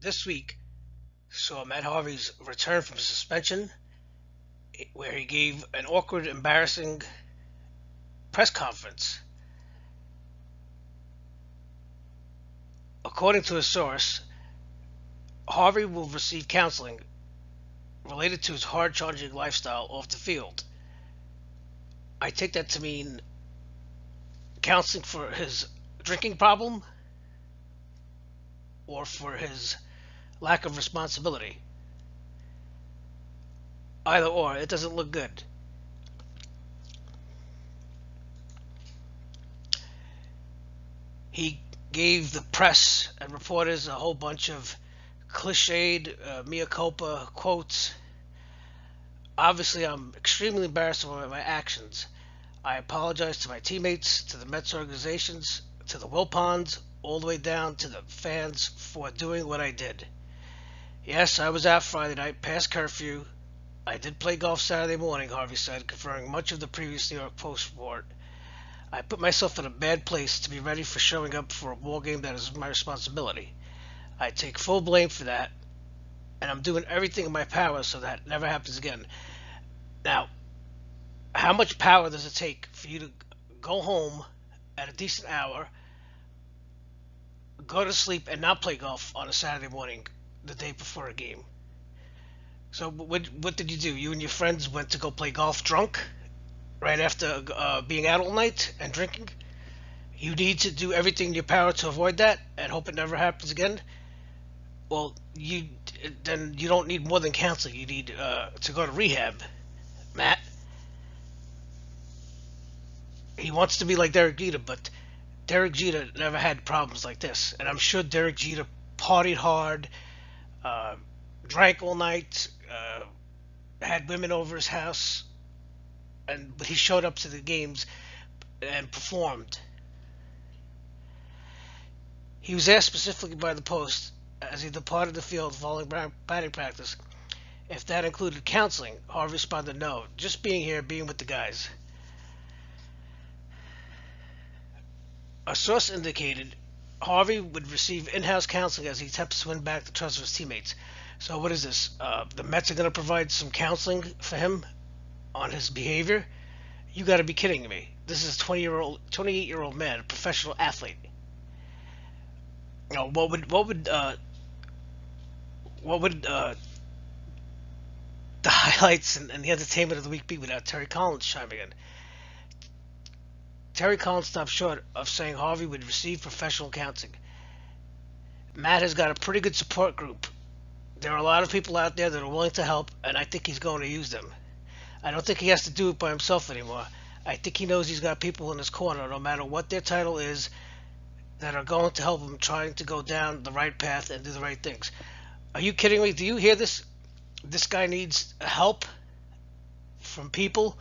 This week saw Matt Harvey's return from suspension, where he gave an awkward, embarrassing press conference. According to a source, Harvey will receive counseling related to his hard charging lifestyle off the field. I take that to mean counseling for his drinking problem or for his lack of responsibility. Either or, it doesn't look good. He gave the press and reporters a whole bunch of cliched mea culpa quotes. Obviously, I'm extremely embarrassed by my actions. I apologize to my teammates, to the Mets organizations, to the Wilpons, all the way down to the fans for doing what I did. Yes, I was out Friday night past curfew. I did play golf Saturday morning, Harvey said, confirming much of the previous New York Post report. I put myself in a bad place to be ready for showing up for a ball game that is my responsibility. I take full blame for that, and I'm doing everything in my power so that never happens again. Now, how much power does it take for you to go home at a decent hour, go to sleep, and not play golf on a Saturday morning the day before a game? So what did you do? You and your friends went to go play golf drunk right after being out all night and drinking? You need to do everything in your power to avoid that and hope it never happens again? Well, then you don't need more than counseling. You need to go to rehab, Matt. He wants to be like Derek Jeter, but Derek Jeter never had problems like this. And I'm sure Derek Jeter partied hard, drank all night, had women over his house, but he showed up to the games and performed. He was asked specifically by the Post as he departed the field following batting practice if that included counseling. Harvey responded, "No, just being here, being with the guys." A source indicated Harvey would receive in-house counseling as he attempts to win back the trust of his teammates. So what is this? The Mets are going to provide some counseling for him on his behavior? You got to be kidding me! This is a 28-year-old man, a professional athlete. You know, what would the highlights and the entertainment of the week be without Terry Collins chiming in? Terry Collins stopped short of saying Harvey would receive professional counseling. Matt has got a pretty good support group. There are a lot of people out there that are willing to help, and I think he's going to use them. I don't think he has to do it by himself anymore. I think he knows he's got people in his corner, no matter what their title is, that are going to help him trying to go down the right path and do the right things. Are you kidding me? Do you hear this? This guy needs help from people,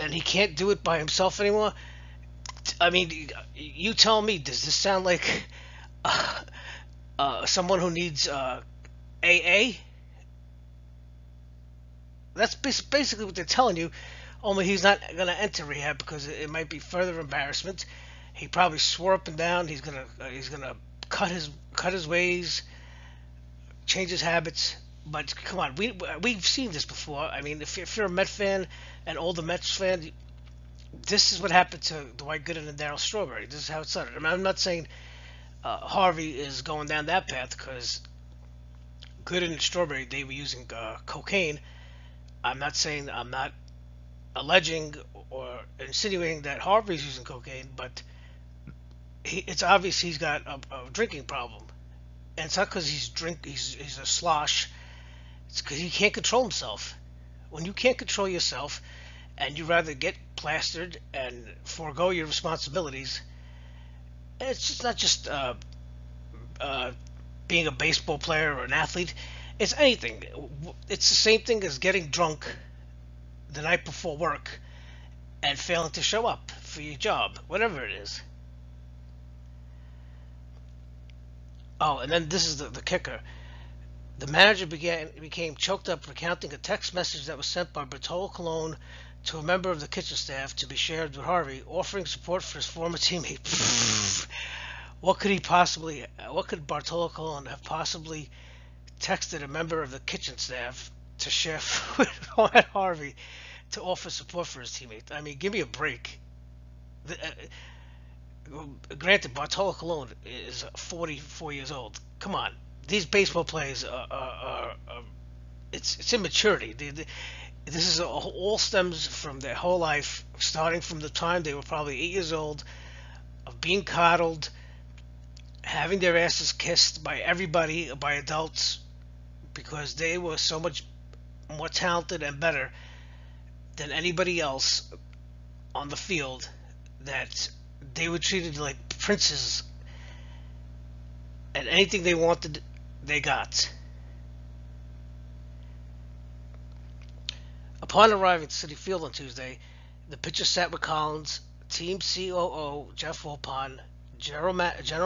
and he can't do it by himself anymore? I mean, you tell me, does this sound like someone who needs AA? That's basically what they're telling you, only he's not going to enter rehab because it might be further embarrassment. He probably swore up and down he's gonna cut his ways, change his habits. But come on, we've seen this before. I mean, if you're a Met fan, an older Mets fan, this is what happened to Dwight Gooden and Darryl Strawberry. This is how it started. I mean, I'm not saying Harvey is going down that path because Gooden and Strawberry, they were using cocaine. I'm not alleging or insinuating that Harvey's using cocaine, but it's obvious he's got a drinking problem, and it's not because he's a slosh. It's because he can't control himself. When you can't control yourself, and you rather get plastered and forego your responsibilities, and it's just not just being a baseball player or an athlete. It's anything. It's the same thing as getting drunk the night before work and failing to show up for your job, whatever it is. Oh, and then this is the kicker. The manager became choked up recounting a text message that was sent by Bertolo Colon to a member of the kitchen staff to be shared with Harvey, offering support for his former teammate. what could Bartolo Colon have possibly texted a member of the kitchen staff to share food at Harvey to offer support for his teammate? I mean, give me a break. Granted, Bartolo Colon is 44 years old. Come on, these baseball players are it's immaturity. This is all stems from their whole life, starting from the time they were probably 8 years old, of being coddled, having their asses kissed by everybody, by adults, because they were so much more talented and better than anybody else on the field, that they were treated like princes, and anything they wanted, they got. Upon arriving at Citi Field on Tuesday, the pitcher sat with Collins, team COO Jeff Wilpon, General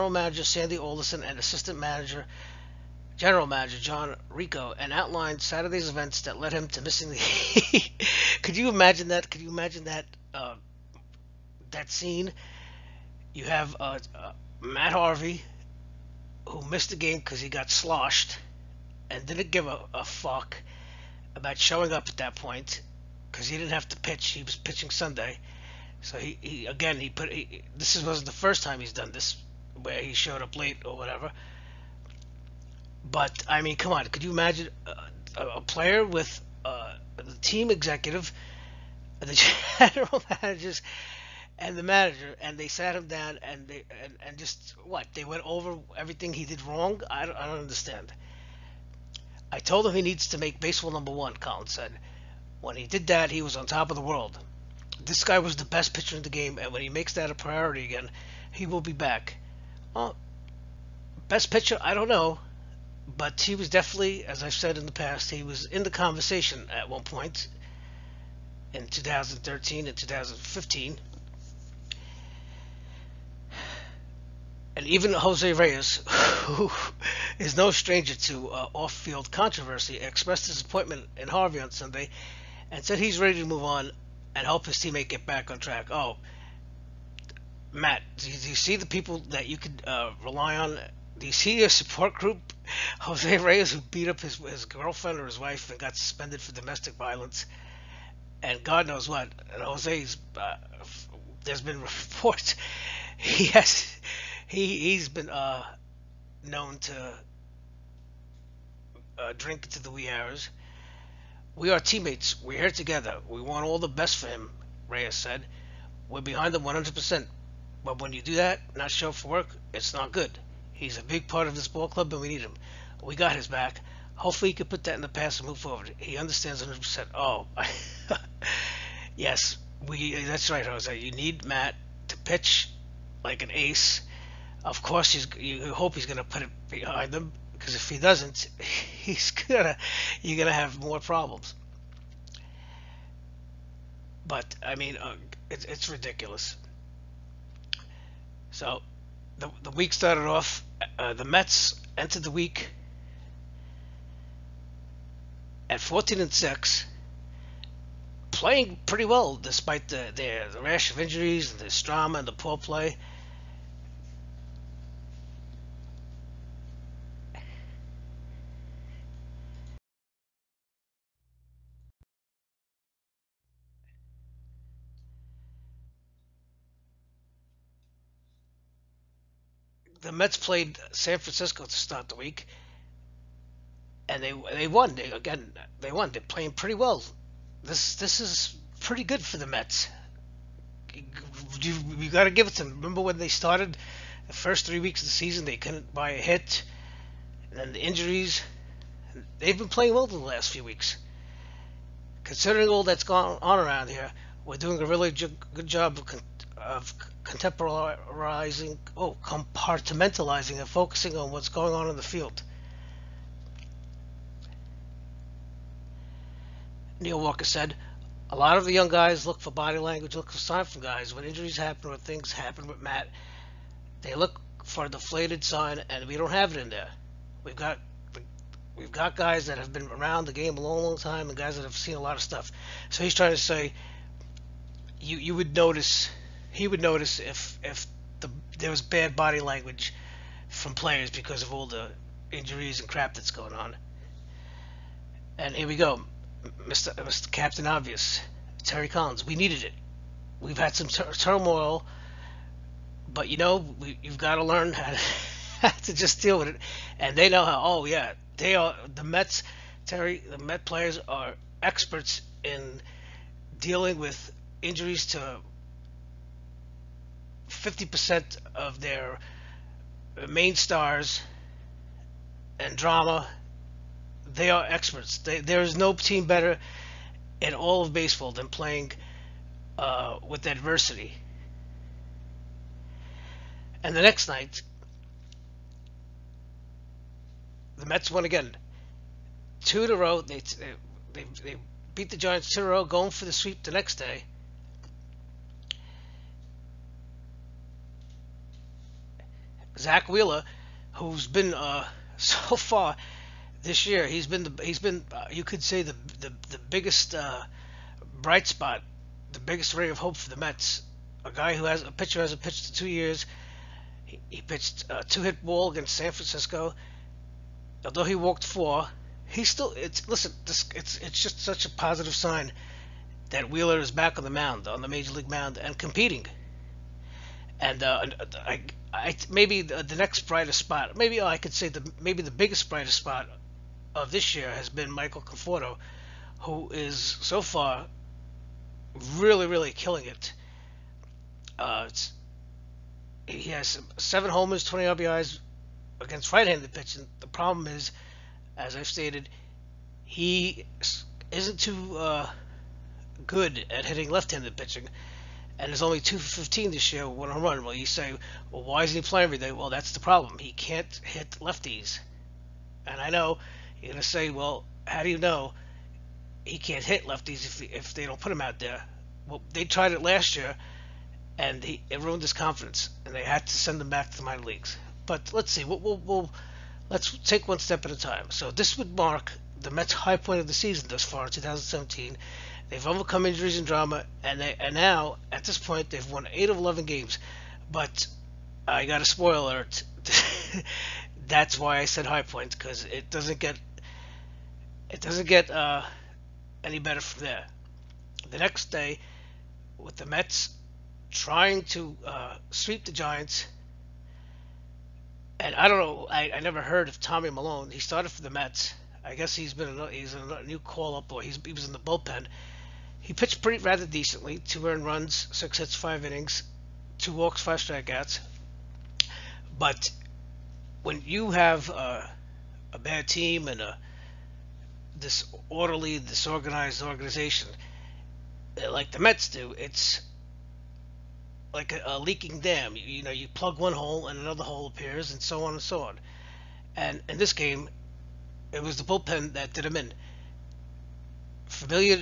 Manager Sandy Alderson, and Assistant General Manager John Rico, and outlined Saturday's events that led him to missing the. Could you imagine that? Could you imagine that? That scene. You have Matt Harvey, who missed the game because he got sloshed, and didn't give a fuck about showing up at that point because he didn't have to pitch. He was pitching Sunday, so this wasn't the first time he's done this where he showed up late or whatever. But I mean, come on, could you imagine a player with the team executive, the general managers, and the manager, and they sat him down and just what, they went over everything he did wrong? I don't understand. I told him he needs to make baseball number one, Collins said. When he did that, he was on top of the world. This guy was the best pitcher in the game, and when he makes that a priority again, he will be back. Well, best pitcher, I don't know, but he was definitely, as I've said in the past, he was in the conversation at one point in 2013 and 2015. And even Jose Reyes, who is no stranger to off-field controversy, expressed disappointment in Harvey on Sunday and said he's ready to move on and help his teammate get back on track. Oh, Matt, do you see the people that you could rely on? Do you see your support group? Jose Reyes, who beat up his girlfriend or his wife and got suspended for domestic violence, and God knows what. And Jose's, there's been reports he's been known to drink into the wee hours. We are teammates. We're here together. We want all the best for him, Reyes said. We're behind him 100%. But when you do that, not show up for work, it's not good. He's a big part of this ball club, and we need him. We got his back. Hopefully he can put that in the past and move forward. He understands 100%. Oh, yes, that's right, Jose. You need Matt to pitch like an ace. Of course, you hope he's going to put it behind him, because if he doesn't, you're gonna have more problems. But I mean, it's ridiculous. So the week started off. The Mets entered the week at 14-6, playing pretty well despite the rash of injuries and the drama and the poor play. The Mets played San Francisco to start the week, and they won. They won. They're playing pretty well. This is pretty good for the Mets. You got to give it to them. Remember when they started the first 3 weeks of the season, they couldn't buy a hit, and then the injuries. They've been playing well the last few weeks. Considering all that's gone on around here, we're doing a really good job of compartmentalizing and focusing on what's going on in the field. Neil Walker said, a lot of the young guys look for body language, look for signs from guys. When injuries happen or things happen with Matt, they look for a deflated sign, and we don't have it in there. We've got guys that have been around the game a long time, and guys that have seen a lot of stuff. So he's trying to say, he would notice if there was bad body language from players because of all the injuries and crap that's going on. And here we go, Mr. Captain Obvious, Terry Collins. We needed it. We've had some turmoil, but you've got to learn how to, how to just deal with it. And they know how. Oh yeah, they are the Mets. Terry, the Met players are experts in dealing with injuries to 50% of their main stars and drama. They are experts. There is no team better in all of baseball than playing with adversity. And the next night, the Mets won again, two in a row. They beat the Giants 2 in a row, going for the sweep the next day. Zach Wheeler, who's been so far this year, he's been you could say the biggest bright spot, the biggest ray of hope for the Mets. A guy who has a pitcher who hasn't pitched in 2 years. He pitched a two-hit ball against San Francisco. Although he walked four, he still it's listen. It's just such a positive sign that Wheeler is back on the mound, on the major league mound, and competing. And maybe the next brightest spot, maybe I could say maybe the biggest brightest spot of this year has been Michael Conforto, who is so far really, really killing it. He has 7 homers, 20 RBIs against right-handed pitching. The problem is, as I've stated, he isn't too good at hitting left-handed pitching, and is only 2 for 15 this year, 1 home run. Well, you say, well, why isn't he playing every day? Well, that's the problem. He can't hit lefties. And I know you're going to say, well, how do you know he can't hit lefties if they don't put him out there? Well, they tried it last year, and it ruined his confidence, and they had to send him back to the minor leagues. But let's see. Let's take one step at a time. So this would mark the Mets' high point of the season thus far in 2017. They've overcome injuries and drama, and now at this point they've won 8 of 11 games. But I got a spoiler alert. That's why I said high point, because it doesn't get any better from there. The next day, with the Mets trying to sweep the Giants, and I don't know, I never heard of Tommy Malone. He started for the Mets. I guess he's a new call up, or he was in the bullpen. He pitched rather decently. 2 earned runs, 6 hits, 5 innings, 2 walks, 5 strikeouts. But when you have a bad team and this orderly, disorganized organization like the Mets do, it's like a leaking dam. You plug one hole and another hole appears, and so on and so on. And in this game, it was the bullpen that did him in. Familia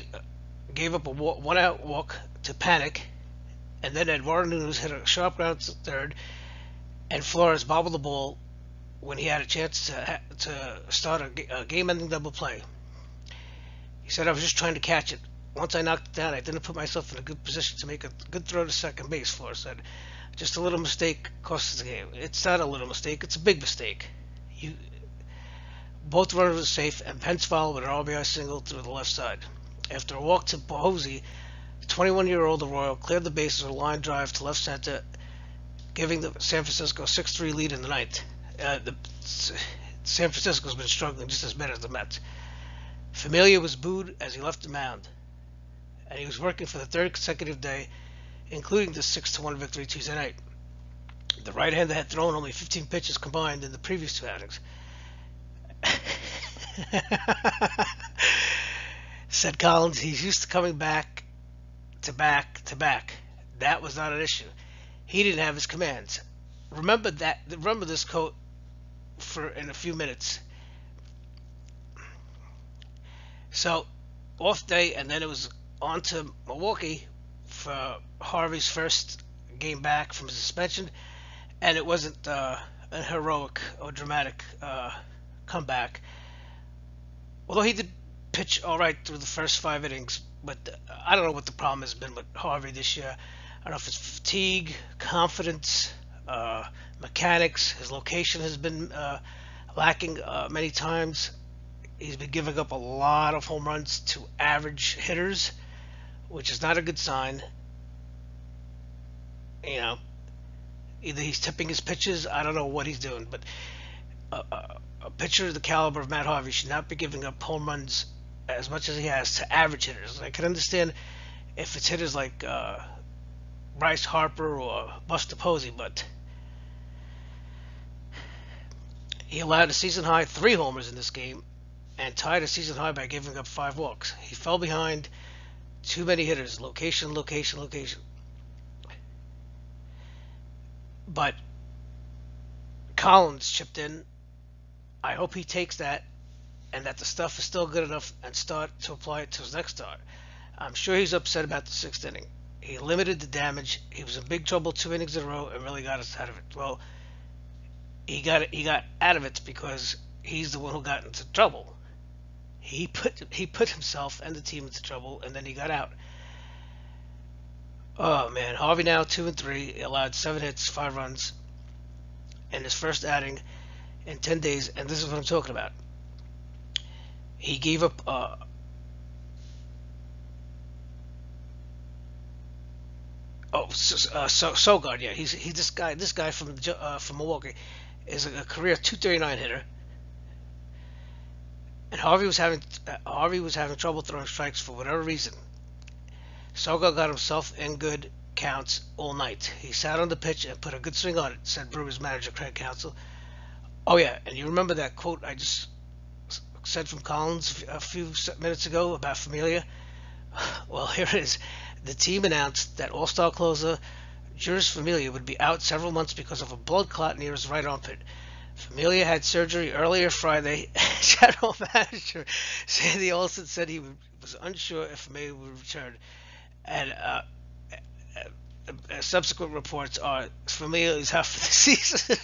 gave up a 1-out walk to Panic, and then Eduardo Nunes hit a sharp ground to third, and Flores bobbled the ball when he had a chance to start a game-ending double play. He said, "I was just trying to catch it. Once I knocked it down, I didn't put myself in a good position to make a good throw to second base," Flores said. "Just a little mistake cost us the game." It's not a little mistake, it's a big mistake. Both runners were safe, and Pence fouled with an RBI single to the left side. After a walk to Posey, the 21-year-old Arroyo cleared the bases with a line drive to left center, giving the San Francisco 6-3 lead in the ninth. San Francisco's been struggling just as bad as the Mets. Familia was booed as he left the mound, and he was working for the 3rd consecutive day, including the 6-1 victory Tuesday night. The right-hander had thrown only 15 pitches combined in the previous 2 outings. Said Collins, he's used to coming back to back to back. That was not an issue. He didn't have his commands. Remember this quote in a few minutes. So, off day, and then it was on to Milwaukee for Harvey's first game back from suspension, and it wasn't a heroic or dramatic comeback. Although he did pitch all right through the first 5 innings, but I don't know what the problem has been with Harvey this year. I don't know if it's fatigue, confidence, mechanics. His location has been lacking many times. He's been giving up a lot of home runs to average hitters, which is not a good sign. You know, either he's tipping his pitches. I don't know what he's doing, but a pitcher of the caliber of Matt Harvey should not be giving up home runs as much as he has to average hitters. I can understand if it's hitters like Bryce Harper or Buster Posey, but he allowed a season high 3 homers in this game and tied a season high by giving up 5 walks. He fell behind too many hitters. Location, location, location. But Collins chipped in. I hope he takes that and that the stuff is still good enough and start to apply it to his next start. I'm sure he's upset about the 6th inning. He limited the damage. He was in big trouble 2 innings in a row and really got us out of it. Well, he got out of it because he's the one who got into trouble. He put himself and the team into trouble, and then he got out. Oh man, Harvey now 2-3. He allowed 7 hits, 5 runs in his first outing in 10 days, and this is what I'm talking about. He gave up Sogard, yeah, he's this guy from Milwaukee is a career 239 hitter, and Harvey was having trouble throwing strikes for whatever reason. Sogard got himself in good counts all night. He sat on the pitch and put a good swing on it, said Brewers manager Craig Counsell. Oh yeah, and you remember that quote I just said from Collins a few minutes ago about Familia? Well, here it is. The team announced that all-star closer Juris Familia would be out several months because of a blood clot near his right armpit. Familia had surgery earlier Friday. General manager Sandy Olson said he was unsure if Familia would return. And subsequent reports are Familia is out for the season.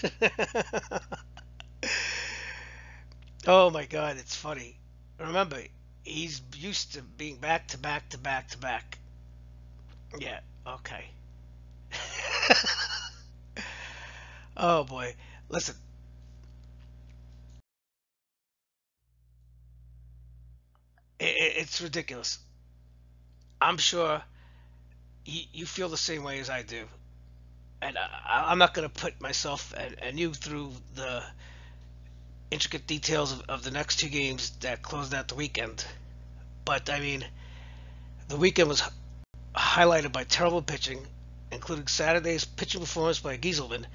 Oh my God, it's funny. Remember, he's used to being back to back to back to back. Yeah, okay. Oh boy. Listen. It's ridiculous. I'm sure you feel the same way as I do. And I'm not going to put myself and you through the intricate details of the next 2 games that closed out the weekend. But, I mean, the weekend was highlighted by terrible pitching, including Saturday's pitching performance by Gieselman.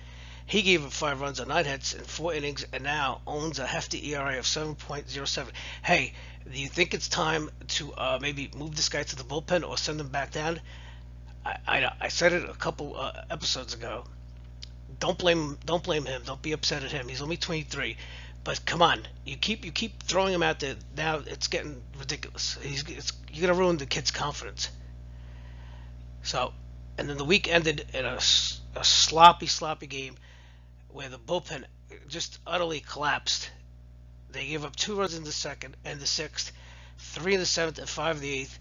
He gave up 5 runs on 9 hits in 4 innings and now owns a hefty ERA of 7.07. Hey, do you think it's time to maybe move this guy to the bullpen or send him back down? I said it a couple episodes ago. Don't blame him. Don't be upset at him. He's only 23. But come on, you keep throwing him out there. Now it's getting ridiculous. You're gonna ruin the kid's confidence. So, and then the week ended in a sloppy game where the bullpen just utterly collapsed. They gave up 2 runs in the second and the 6th, 3 in the 7th, and 5 in the 8th.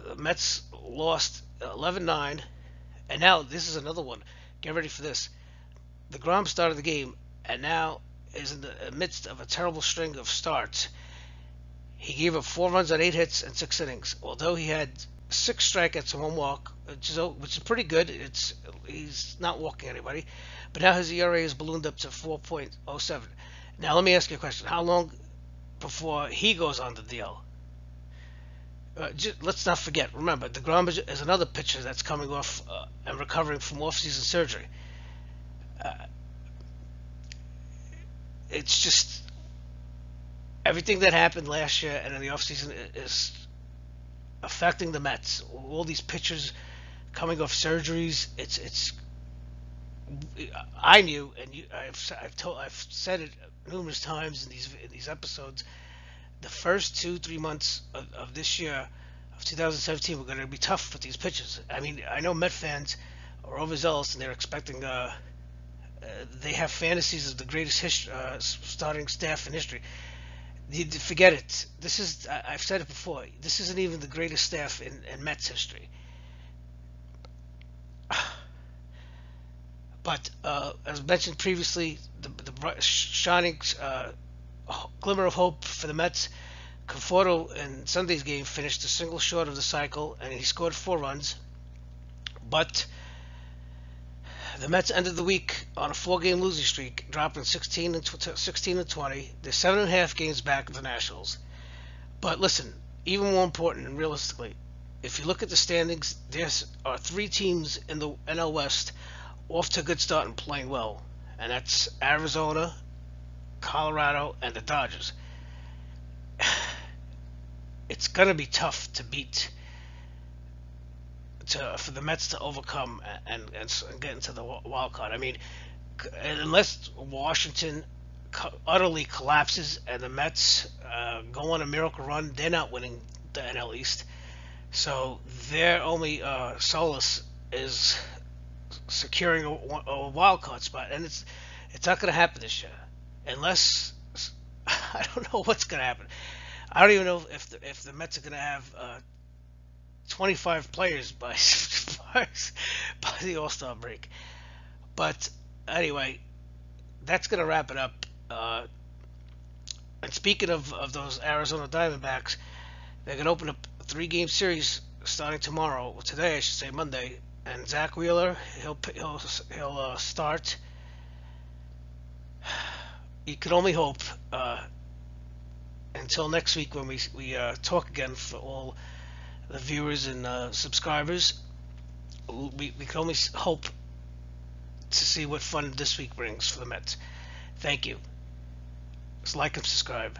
The Mets lost 11-9, and now this is another one. Get ready for this. The Grom started the game, and now is in the midst of a terrible string of starts. He gave up 4 runs on 8 hits and 6 innings. Although he had 6 strikeouts and 1 walk, which is pretty good. He's not walking anybody. But now his ERA has ballooned up to 4.07. Now let me ask you a question. How long before he goes on the DL? Let's not forget. Remember, DeGrom is another pitcher that's coming off and recovering from off-season surgery. It's just everything that happened last year and in the offseason is affecting the Mets. All these pitchers coming off surgeries. I knew, and I've said it numerous times in these episodes. The first 2-3 months of this year, of 2017, were going to be tough for these pitchers. I mean, I know Met fans are overzealous and they're expecting. They have fantasies of the greatest starting staff in history. Forget it. I've said it before. This isn't even the greatest staff in Mets history. But as mentioned previously, the shining glimmer of hope for the Mets. Conforto in Sunday's game finished a single short of the cycle, and he scored 4 runs. But the Mets ended the week on a 4-game losing streak, dropping 16 and 20. They're 7.5 games back of the Nationals. But listen, even more important and realistically, if you look at the standings, there are 3 teams in the NL West off to a good start and playing well, and that's Arizona, Colorado, and the Dodgers. It's gonna be tough to beat for the Mets to overcome and get into the wild card. I mean, unless Washington utterly collapses and the Mets go on a miracle run, they're not winning the NL East. So their only solace is securing a wild card spot, and it's not going to happen this year unless I don't know what's going to happen. I don't even know if the Mets are going to have 25 players by by the All-Star break. But anyway, that's going to wrap it up. And speaking of those Arizona Diamondbacks, they're going to open up a 3-game series starting tomorrow. Today, I should say Monday. And Zach Wheeler, he'll start. You can only hope. Until next week when we talk again for all the viewers and subscribers, we can only hope to see what fun this week brings for the Mets. Thank you. Just like and subscribe.